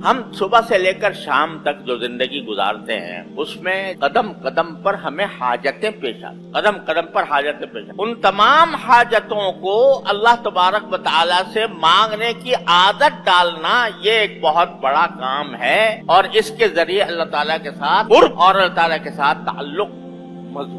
ہم صبح سے لے کر شام تک جو زندگی گزارتے ہیں اس میں قدم قدم پر ہمیں حاجتیں پیش آتی، قدم قدم پر حاجتیں پیش آتی۔ ان تمام حاجتوں کو اللہ تبارک و تعالیٰ سے مانگنے کی عادت ڈالنا یہ ایک بہت بڑا کام ہے، اور اس کے ذریعے اللہ تعالیٰ کے ساتھ قرب اور اللہ تعالیٰ کے ساتھ تعلق۔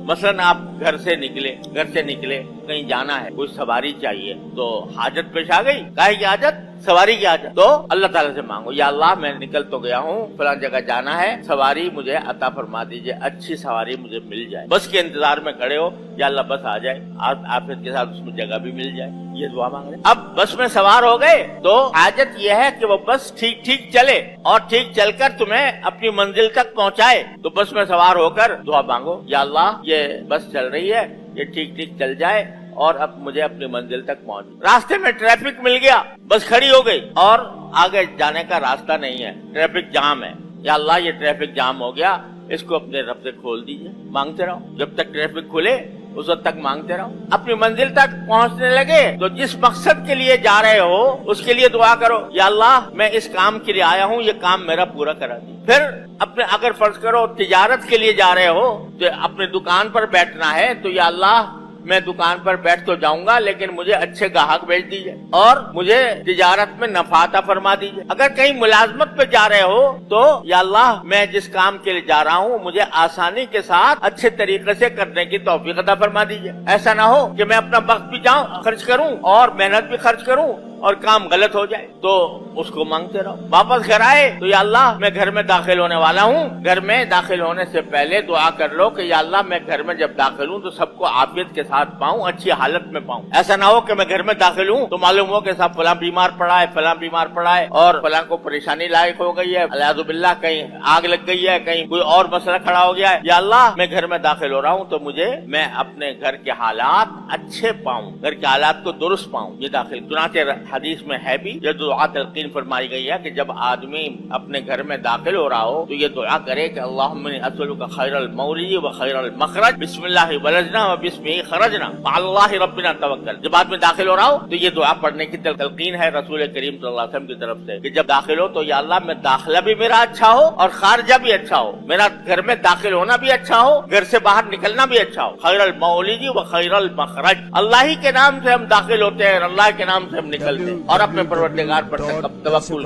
مثلاً آپ گھر سے نکلے کہیں جانا ہے، کوئی سواری چاہیے تو حاجت پیش آ گئی، کاہے کی حاجت؟ سواری کی حاجت، تو اللہ تعالیٰ سے مانگو، یا اللہ میں نکل تو گیا ہوں، فلاں جگہ جانا ہے، سواری مجھے عطا فرما دیجئے، اچھی سواری مجھے مل جائے۔ بس کے انتظار میں کھڑے ہو، یا اللہ بس آ جائے، آپ کے ساتھ اس میں جگہ بھی مل جائے، یہ دعا مانگ رہے۔ اب بس میں سوار ہو گئے تو حاجت یہ ہے کہ وہ بس ٹھیک ٹھیک چلے اور ٹھیک چل کر تمہیں اپنی منزل تک پہنچائے، تو بس میں سوار ہو کر دعا مانگو، یا اللہ یہ بس چل رہی ہے، یہ ٹھیک ٹھیک چل جائے اور اب مجھے اپنی منزل تک پہنچ۔ راستے میں ٹریفک مل گیا، بس کھڑی ہو گئی اور آگے جانے کا راستہ نہیں ہے، ٹریفک جام ہے، یا اللہ یہ ٹریفک جام ہو گیا، اس کو اپنے رب سے کھول دیجئے۔ مانگتے رہو جب تک ٹریفک کھلے، اس وقت تک مانگتے رہو۔ اپنی منزل تک پہنچنے لگے تو جس مقصد کے لیے جا رہے ہو اس کے لیے دعا کرو، یا اللہ میں اس کام کے لیے آیا ہوں، یہ کام میرا پورا کرا دی۔ پھر اپنے اگر فرض کرو تجارت کے لیے جا رہے ہو تو اپنے دکان پر بیٹھنا ہے، تو یا اللہ میں دکان پر بیٹھ تو جاؤں گا لیکن مجھے اچھے گاہک بھیج دیجئے اور مجھے تجارت میں نفع عطا فرما دیجئے۔ اگر کہیں ملازمت پہ جا رہے ہو تو یا اللہ میں جس کام کے لیے جا رہا ہوں مجھے آسانی کے ساتھ اچھے طریقے سے کرنے کی توفیق عطا فرما دیجئے۔ ایسا نہ ہو کہ میں اپنا وقت بھی خرچ کروں اور محنت بھی خرچ کروں اور کام غلط ہو جائے، تو اس کو مانگتے رہو۔ واپس گھر آئے تو یا اللہ میں گھر میں داخل ہونے والا ہوں، گھر میں داخل ہونے سے پہلے دعا کر لو کہ یا اللہ میں گھر میں جب داخل ہوں تو سب کو عافیت کے ساتھ پاؤں، اچھی حالت میں پاؤں۔ ایسا نہ ہو کہ میں گھر میں داخل ہوں تو معلوم ہو کہ صاحب فلاں بیمار پڑا ہے، فلاں بیمار پڑا ہے اور فلاں کو پریشانی لائق ہو گئی ہے، الیاذ باللہ کہیں آگ لگ گئی ہے، کہیں کوئی اور مسئلہ کھڑا ہو گیا ہے۔ یا اللہ میں گھر میں داخل ہو رہا ہوں تو میں اپنے گھر کے حالات اچھے پاؤں، گھر کے حالات کو درست پاؤں، یہ داخل۔ چنانچہ حدیث میں ہے بھی یہ دعا تلقین فرمائی گئی ہے کہ جب آدمی اپنے گھر میں داخل ہو رہا ہو تو یہ دعا کرے کہ اللہم انی اسألک خیر المولد و خیر المخرج، بسم اللہ ولجنا و بسمہ خرجنا اللہ ربنا توکل۔ جب آدمی داخل ہو رہا ہو تو یہ دعا پڑھنے کی تلقین ہے رسول کریم صلی اللہ علیہ وسلم کی طرف سے کہ جب داخل ہو تو یا اللہ میں داخلہ بھی میرا اچھا ہو اور خارجہ بھی اچھا ہو، میرا گھر میں داخل ہونا بھی اچھا ہو، گھر سے باہر نکلنا بھی اچھا ہو۔ خیر المولد و خیر المخرج، اللہ ہی کے نام سے ہم داخل ہوتے ہیں اور اللہ کے نام سے ہم نکلتے ہیں، اور اپنے پروردگار پر توکل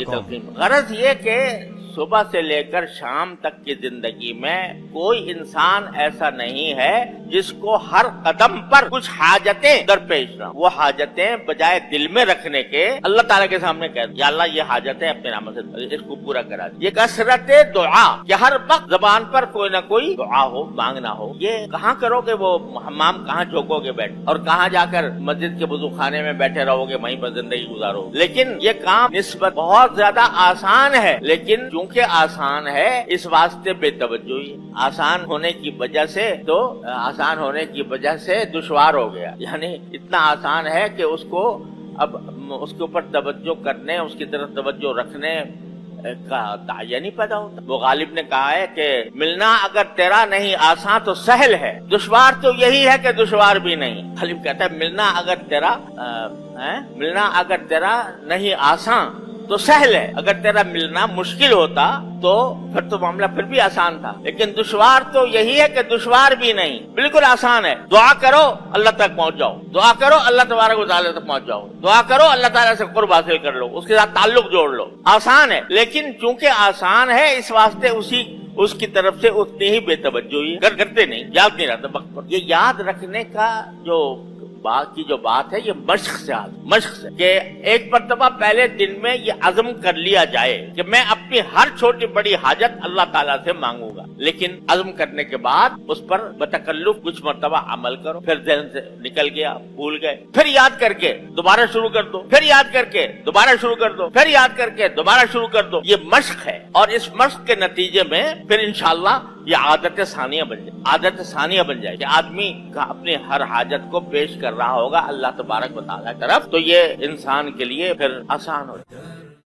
کرتے۔ غرض یہ کہ صبح سے لے کر شام تک کی زندگی میں کوئی انسان ایسا نہیں ہے جس کو ہر قدم پر کچھ حاجتیں درپیش نہ، وہ حاجتیں بجائے دل میں رکھنے کے اللہ تعالیٰ کے سامنے کہہ یا اللہ یہ حاجتیں اپنے نام سے اس کو پورا کرا دی۔ یہ کثرت دعا کہ ہر وقت زبان پر کوئی نہ کوئی دعا ہو، مانگنا ہو۔ یہ کہاں کرو گے، وہ حمام کہاں جھوکو گے بیٹھ، اور کہاں جا کر مسجد کے وضو خانے میں بیٹھے رہو گے، وہیں پر زندگی گزارو۔ لیکن یہ کام نسبت بہت زیادہ آسان ہے، لیکن چونکہ آسان ہے اس واسطے بے توجہی، آسان ہونے کی وجہ سے دشوار ہو گیا، یعنی اتنا آسان ہے کہ اس کو اب اس کے اوپر توجہ کرنے، اس کی طرف توجہ رکھنے کا داعیہ نہیں پیدا ہوتا۔ وہ غالب نے کہا ہے کہ ملنا اگر تیرا نہیں آسان تو سہل ہے، دشوار تو یہی ہے کہ دشوار بھی نہیں۔ غالب کہتا ہے ملنا اگر تیرا نہیں آسان تو سہل ہے، اگر تیرا ملنا مشکل ہوتا تو پھر تو معاملہ پھر بھی آسان تھا، لیکن دشوار تو یہی ہے کہ دشوار بھی نہیں، بالکل آسان ہے۔ دعا کرو اللہ تک پہنچ جاؤ، دعا کرو اللہ تبارک و تعالیٰ تک پہنچ جاؤ، دعا کرو اللہ تعالیٰ سے قرب حاصل کر لو، اس کے ساتھ تعلق جوڑ لو۔ آسان ہے، لیکن چونکہ آسان ہے اس واسطے اس کی طرف سے اتنی ہی بے توجہی کرتے نہیں، یاد نہیں رہتا وقت پر۔ یہ یاد رکھنے کا جو بات ہے یہ مشق سے کہ ایک مرتبہ پہلے دن میں یہ عزم کر لیا جائے کہ میں اپنی ہر چھوٹی بڑی حاجت اللہ تعالیٰ سے مانگوں گا، لیکن عزم کرنے کے بعد اس پر بتکلف کچھ مرتبہ عمل کرو، پھر ذہن سے نکل گیا، بھول گئے، پھر یاد کر کے دوبارہ شروع کر دو، پھر یاد کر کے دوبارہ شروع کر دو، پھر یاد کر کے دوبارہ شروع کر دو۔ یہ مشق ہے، اور اس مشق کے نتیجے میں پھر انشاءاللہ یہ عادت ثانیہ بن جائے کہ آدمی کا اپنی ہر حاجت کو پیش کر رہا ہوگا اللہ تبارک و تعالیٰ کی طرف، تو یہ انسان کے لیے پھر آسان ہو جائے۔